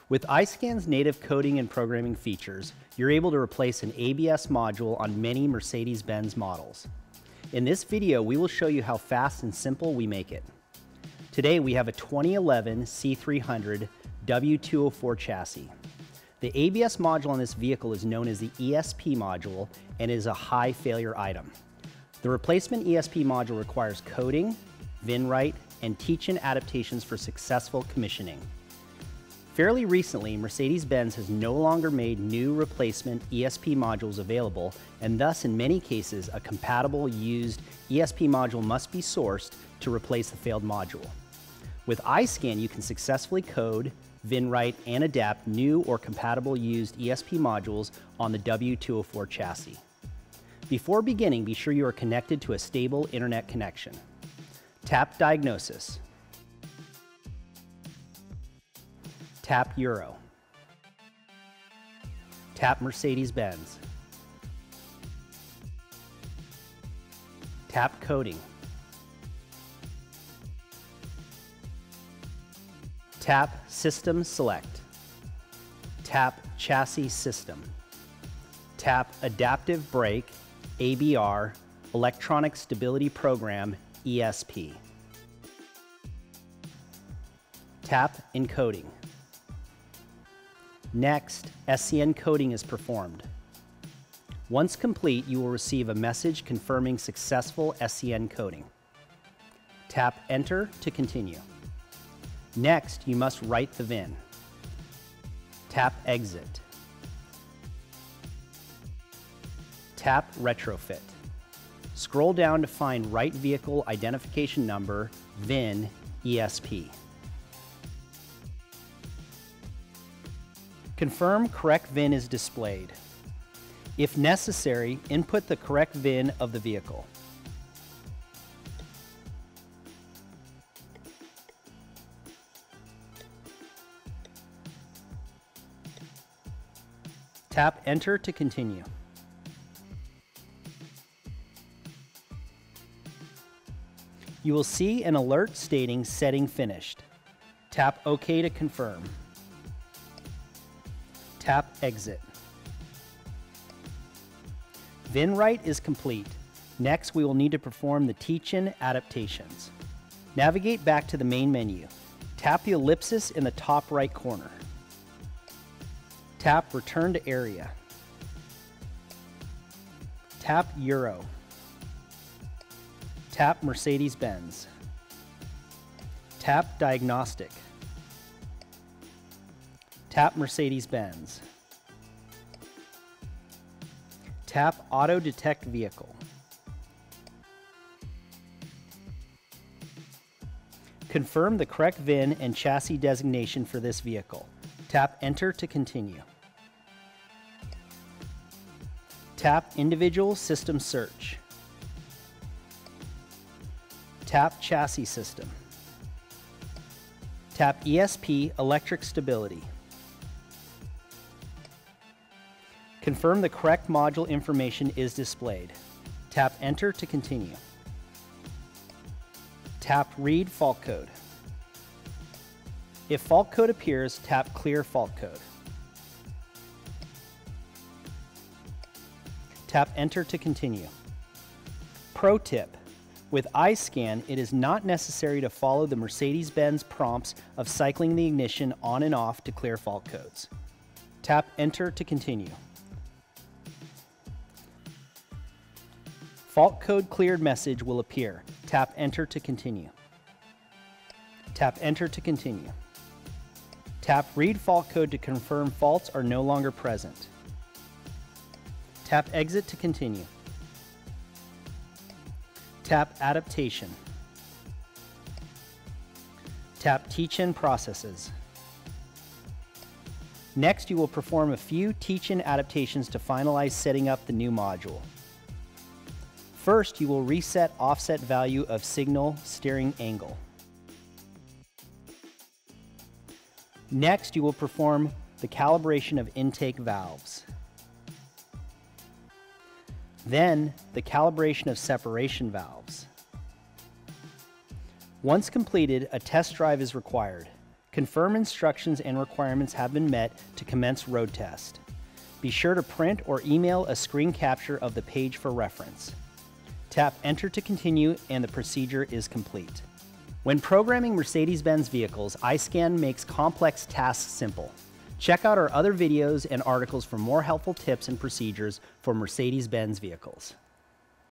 With iSCAN's native coding and programming features, you're able to replace an ABS module on many Mercedes-Benz models. In this video, we will show you how fast and simple we make it. Today, we have a 2011 C300 W204 chassis. The ABS module on this vehicle is known as the ESP module and is a high failure item. The replacement ESP module requires coding, VIN write, and teach-in adaptations for successful commissioning. Fairly recently, Mercedes-Benz has no longer made new replacement ESP modules available, and thus in many cases a compatible used ESP module must be sourced to replace the failed module. With iSCAN, you can successfully code, VIN write, and adapt new or compatible used ESP modules on the W204 chassis. Before beginning, be sure you are connected to a stable internet connection. Tap Diagnosis. Tap Euro. Tap Mercedes-Benz. Tap Coding. Tap System Select. Tap Chassis System. Tap Adaptive Brake, ABR, Electronic Stability Program, ESP. Tap Encoding. Next, SCN coding is performed. Once complete, you will receive a message confirming successful SCN coding. Tap Enter to continue. Next, you must write the VIN. Tap Exit. Tap Retrofit. Scroll down to find Right Vehicle Identification Number, VIN, ESP. Confirm correct VIN is displayed. If necessary, input the correct VIN of the vehicle. Tap Enter to continue. You will see an alert stating Setting Finished. Tap OK to confirm. Tap Exit. VIN write is complete. Next, we will need to perform the teach-in adaptations. Navigate back to the main menu. Tap the ellipsis in the top right corner. Tap Return to Area. Tap Euro. Tap Mercedes-Benz. Tap Diagnostic. Tap Mercedes-Benz. Tap Auto Detect Vehicle. Confirm the correct VIN and chassis designation for this vehicle. Tap Enter to continue. Tap Individual System Search. Tap Chassis System. Tap ESP Electric Stability. Confirm the correct module information is displayed. Tap Enter to continue. Tap Read Fault Code. If fault code appears, tap Clear Fault Code. Tap Enter to continue. Pro tip: with iSCAN, it is not necessary to follow the Mercedes-Benz prompts of cycling the ignition on and off to clear fault codes. Tap Enter to continue. Fault code cleared message will appear. Tap Enter to continue. Tap Enter to continue. Tap Read Fault Code to confirm faults are no longer present. Tap Exit to continue. Tap Adaptation. Tap Teach-in Processes. Next, you will perform a few teach-in adaptations to finalize setting up the new module. First, you will reset offset value of signal steering angle. Next, you will perform the calibration of intake valves. Then, the calibration of separation valves. Once completed, a test drive is required. Confirm instructions and requirements have been met to commence road test. Be sure to print or email a screen capture of the page for reference. Tap Enter to continue and the procedure is complete. When programming Mercedes-Benz vehicles, iSCAN makes complex tasks simple. Check out our other videos and articles for more helpful tips and procedures for Mercedes-Benz vehicles.